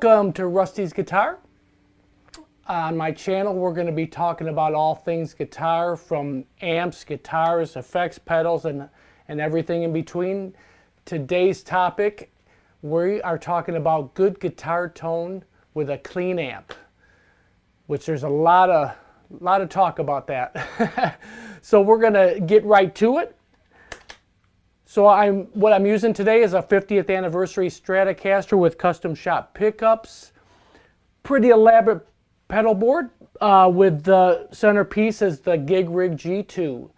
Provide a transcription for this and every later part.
Welcome to Rusty's Guitar. On my channel, we're going to be talking about all things guitar, from amps, guitars, effects, pedals, and everything in between. Today's topic, we are talking about good guitar tone with a clean amp, which there's a lot of talk about that. So we're going to get right to it. So what I'm using today is a 50th anniversary Stratocaster with custom shop pickups. Pretty elaborate pedal board with the centerpiece is the Gigrig G2.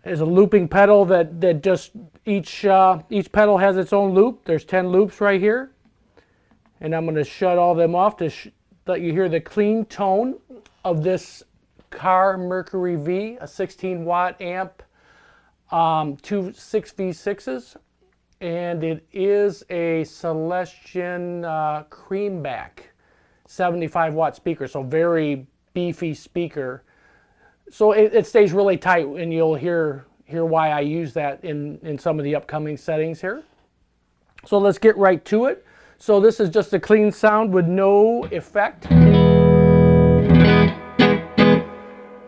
There's a looping pedal that just each pedal has its own loop. There's 10 loops right here, and I'm going to shut all them off to let you hear the clean tone of this Carr Mercury V, a 16-watt amp. Two 6V6s, and it is a Celestion Creamback 75-watt speaker, so very beefy speaker. So it stays really tight, and you'll hear why I use that in some of the upcoming settings here. So let's get right to it. So this is just a clean sound with no effect.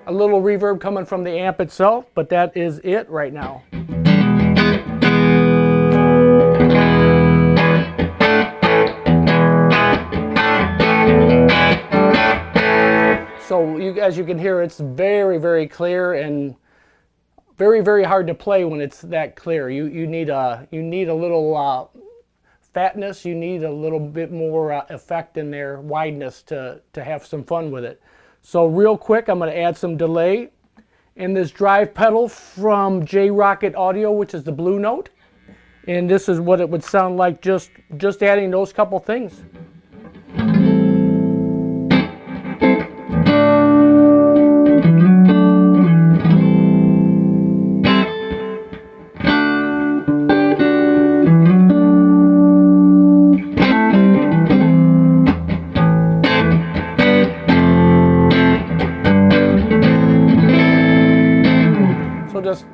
A little reverb coming from the amp itself, but that is it right now. So as you can hear, it's very, very clear and very, very hard to play when it's that clear. You need a little fatness. You need a little bit more effect in there, wideness to have some fun with it. So real quick, I'm going to add some delay in this drive pedal from J-Rocket Audio, which is the Blue Note. And this is what it would sound like just adding those couple things. Just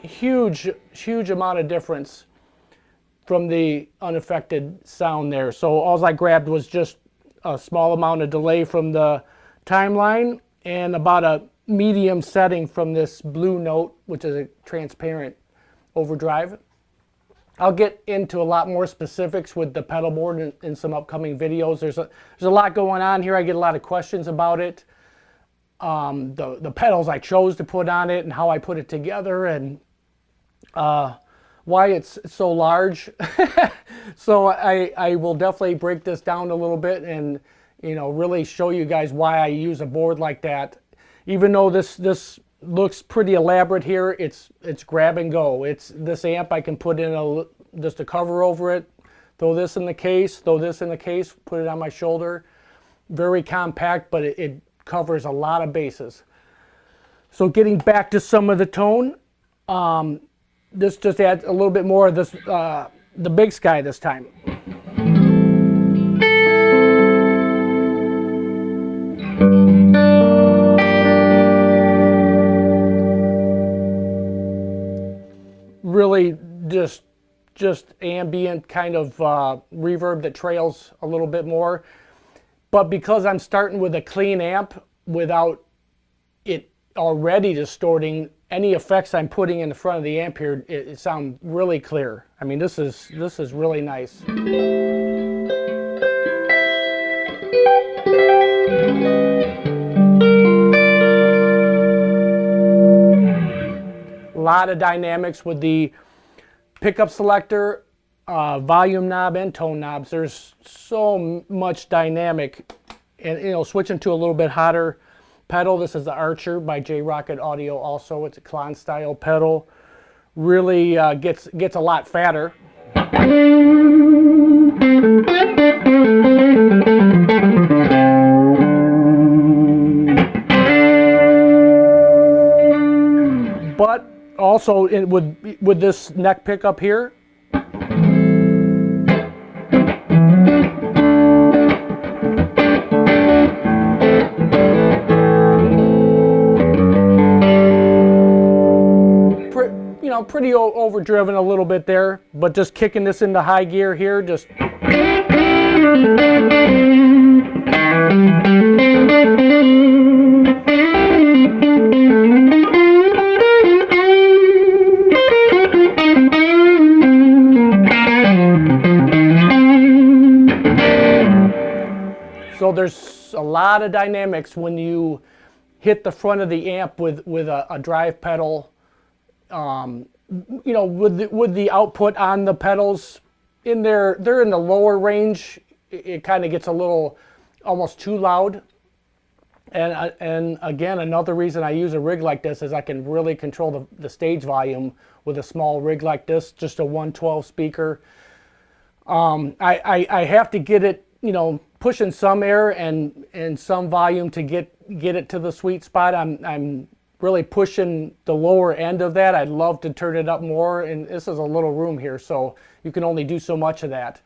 huge amount of difference from the unaffected sound there. So all I grabbed was just a small amount of delay from the timeline and about a medium setting from this Blue Note, which is a transparent overdrive. I'll get into a lot more specifics with the pedal board in some upcoming videos. There's a lot going on here. I get a lot of questions about it. The pedals I chose to put on it and how I put it together, and why it's so large. So I will definitely break this down a little bit and really show you guys why I use a board like that. Even though this looks pretty elaborate here, it's grab and go. It's this amp I can put in just a cover over it, throw this in the case, put it on my shoulder. Very compact, but it covers a lot of bases. So getting back to some of the tone, this just adds a little bit more of this, the BigSky this time. Really just ambient kind of reverb that trails a little bit more. But because I'm starting with a clean amp without it already distorting any effects I'm putting in the front of the amp here, it sounds really clear. I mean, this is really nice. A lot of dynamics with the pickup selector, volume knob and tone knobs. There's so much dynamic, and switching to a little bit hotter pedal. This is the Archer by J-Rocket Audio. Also, it's a Klon style pedal. Really gets a lot fatter. But also with this neck pickup here, pretty overdriven a little bit there, but just kicking this into high gear here, just So there's a lot of dynamics when you hit the front of the amp with a drive pedal. You know, with the output on the pedals in there, they're in the lower range. It kind of gets a little almost too loud. And again, another reason I use a rig like this is I can really control the stage volume with a small rig like this, just a 112 speaker. I have to get it, you know, pushing some air and some volume to get it to the sweet spot. I'm really pushing the lower end of that. I'd love to turn it up more, and this is a little room here, so you can only do so much of that.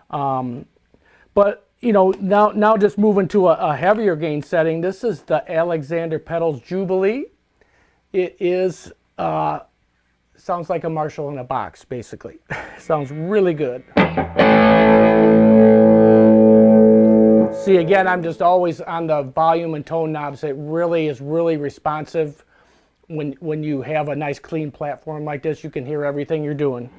But you know, now just moving to a heavier gain setting. This is the Alexander Pedals Jubilee. It is sounds like a Marshall in a box, basically. Sounds really good. See, again, I'm just always on the volume and tone knobs. It really is really responsive. When you have a nice clean platform like this, you can hear everything you're doing.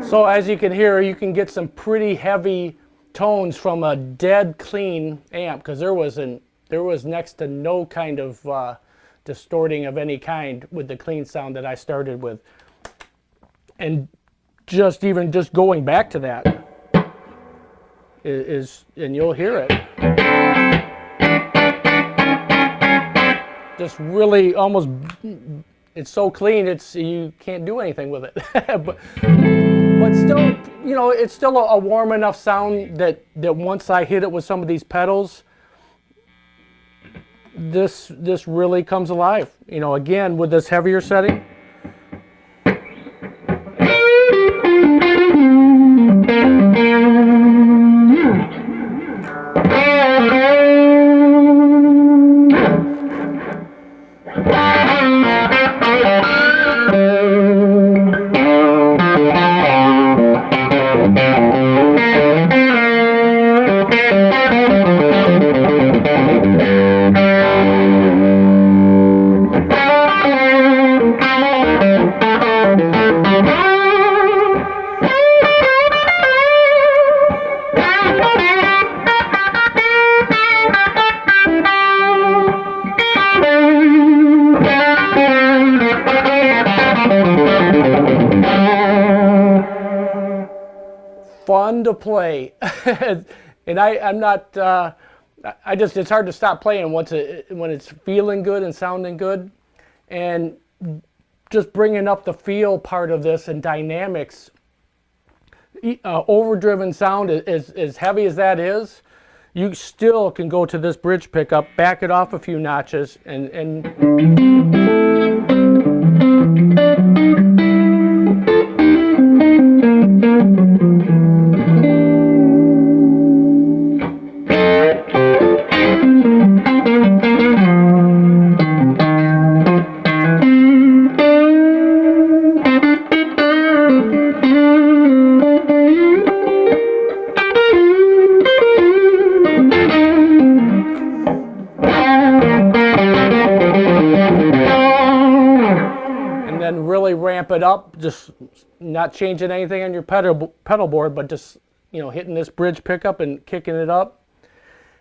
So as you can hear, you can get some pretty heavy tones from a dead clean amp, because there was next to no kind of distorting of any kind with the clean sound that I started with. And even just going back to that is and you'll hear it. Just really almost, it's so clean, you can't do anything with it. But still, you know, it's still a warm enough sound that once I hit it with some of these pedals, this really comes alive. You know, again, with this heavier setting. Fun to play. And I'm not, it's hard to stop playing when it's feeling good and sounding good. And just bringing up the feel part of this and dynamics. Overdriven sound, as heavy as that is, you still can go to this bridge pickup, back it off a few notches, and really ramp it up, just not changing anything on your pedal board, but just, you know, hitting this bridge pickup and kicking it up.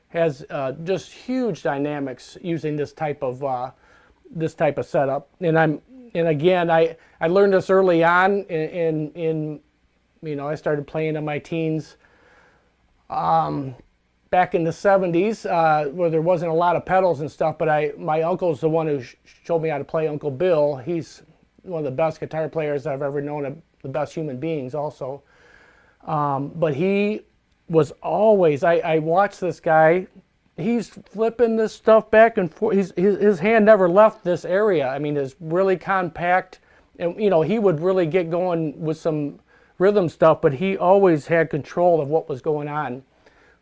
Has just huge dynamics using this type of setup. And again, I learned this early on in you know, I started playing in my teens back in the 70s, where there wasn't a lot of pedals and stuff, but my uncle's the one who showed me how to play. Uncle Bill, he's one of the best guitar players I've ever known, the best human beings also. But he was always, I watched this guy, he's flipping this stuff back and forth. His hand never left this area. I mean, it's really compact. And, you know, he would really get going with some rhythm stuff, but he always had control of what was going on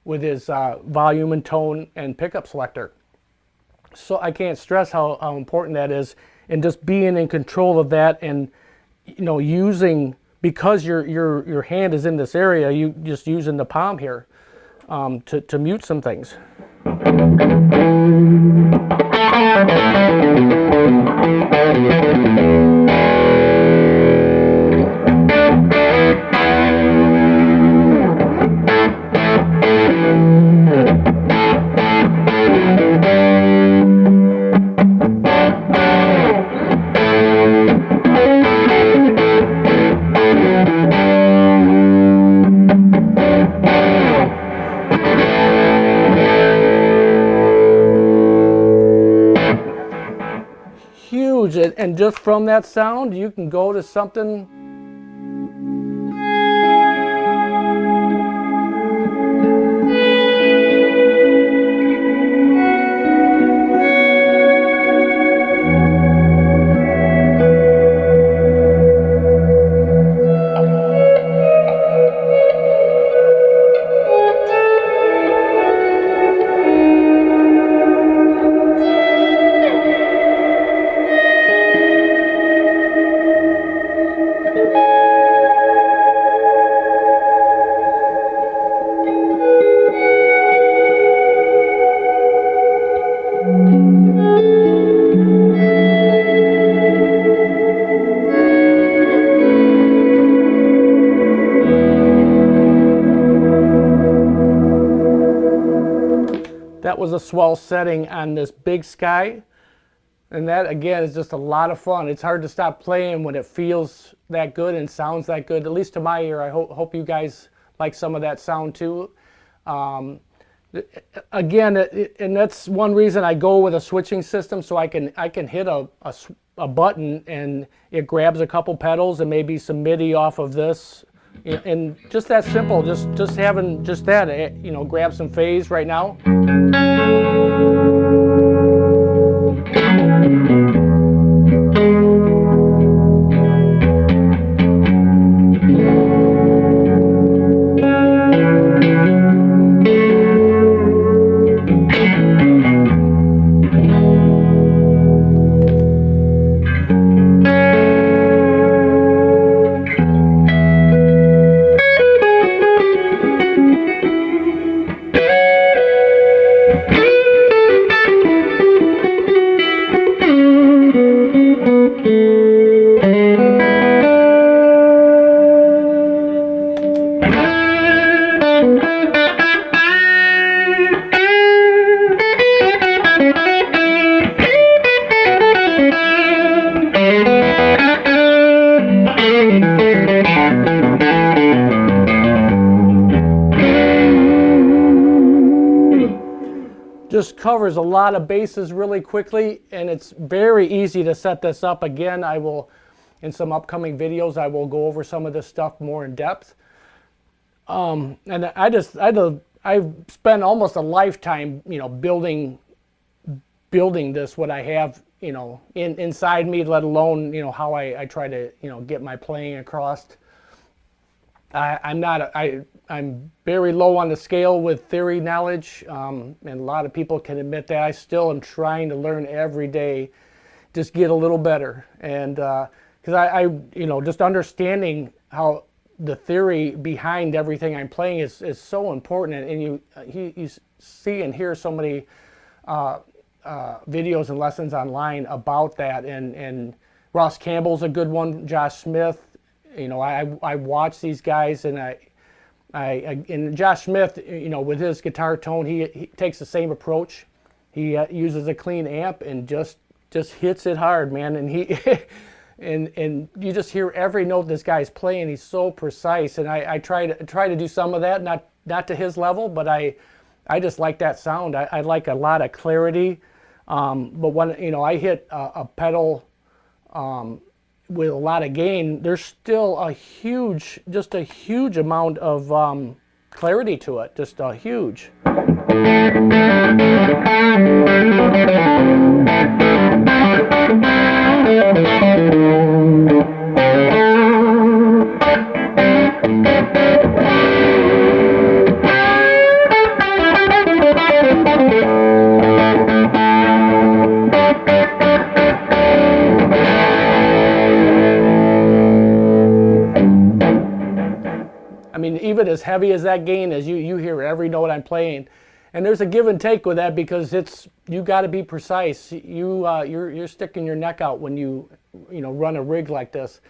with his volume and tone and pickup selector. So I can't stress how important that is, and just being in control of that, and, you know, using, because your hand is in this area, you just using the palm here to mute some things. Huge, and just from that sound, you can go to something. That was a swell setting on this BigSky, and that again is just a lot of fun. It's hard to stop playing when it feels that good and sounds that good, at least to my ear. I hope you guys like some of that sound too. Again, and that's one reason I go with a switching system, so I can hit a button and it grabs a couple pedals and maybe some MIDI off of this, and just that simple. Just having just that, you know, grab some phase right now. Just covers a lot of bases really quickly, and it's very easy to set this up. Again, I will, in some upcoming videos, I will go over some of this stuff more in depth. And I've spent almost a lifetime, you know, building this, what I have, you know, inside me, let alone, you know, how I try to, you know, get my playing across. I'm very low on the scale with theory knowledge, and a lot of people can admit that. I still am trying to learn every day, just get a little better. And because I you know, just understanding how the theory behind everything I'm playing is so important. And you see and hear so many videos and lessons online about that. And Ross Campbell's a good one, Josh Smith. You know, I watch these guys, and and Josh Smith, you know, with his guitar tone, he takes the same approach. He uses a clean amp and just hits it hard, man. And he and you just hear every note this guy's playing. He's so precise, and I try to do some of that, not to his level, but I just like that sound. I like a lot of clarity. But when, you know, I hit a pedal with a lot of gain, there's still a huge amount of clarity to it, just huge. I mean, even as heavy as that gain is, you hear every note I'm playing, and there's a give and take with that because you got to be precise. You're sticking your neck out when you run a rig like this.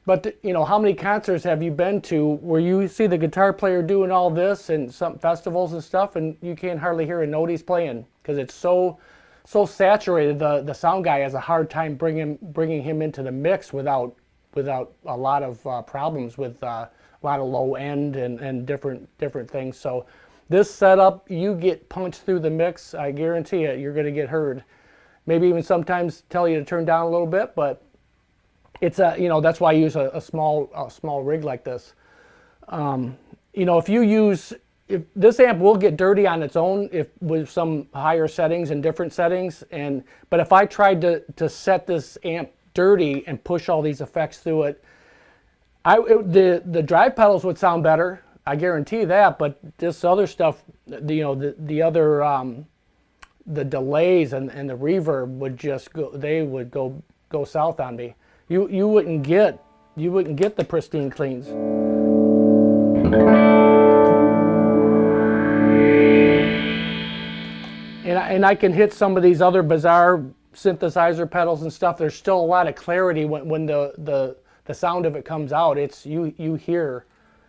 But how many concerts have you been to where you see the guitar player doing all this and some festivals and stuff, and you can't hardly hear a note he's playing because it's so saturated. The sound guy has a hard time bringing him into the mix without a lot of problems with a lot of low end and different things. So this setup, you get punched through the mix, I guarantee it, you're going to get heard. Maybe even sometimes tell you to turn down a little bit, but it's that's why I use a small rig like this. If this amp will get dirty on its own with some higher settings and different settings, but if I tried to set this amp dirty and push all these effects through it, the drive pedals would sound better, I guarantee that. But this other stuff, the delays and the reverb would just go south on me. You wouldn't get the pristine cleans. And I can hit some of these other bizarre synthesizer pedals and stuff. There's still a lot of clarity when the sound of it comes out. It's you hear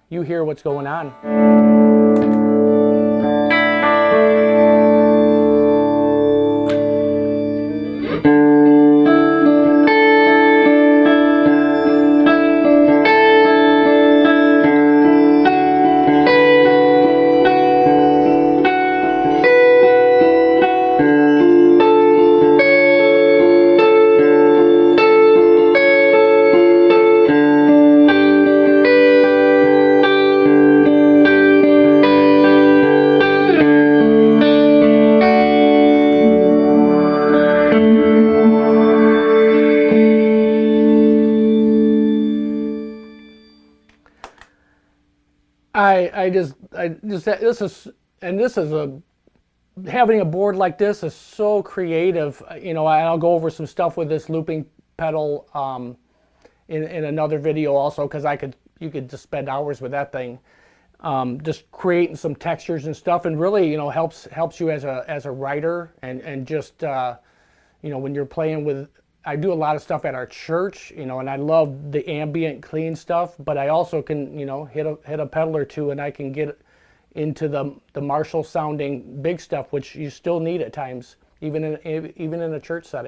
what's going on. Having a board like this is so creative. I'll go over some stuff with this looping pedal in another video also, because you could just spend hours with that thing, just creating some textures and stuff, and really helps you as a writer and just when you're playing with. I do a lot of stuff at our church, and I love the ambient clean stuff, but I also can, hit a pedal or two, and I can get into the Marshall sounding big stuff, which you still need at times, even in a church setting.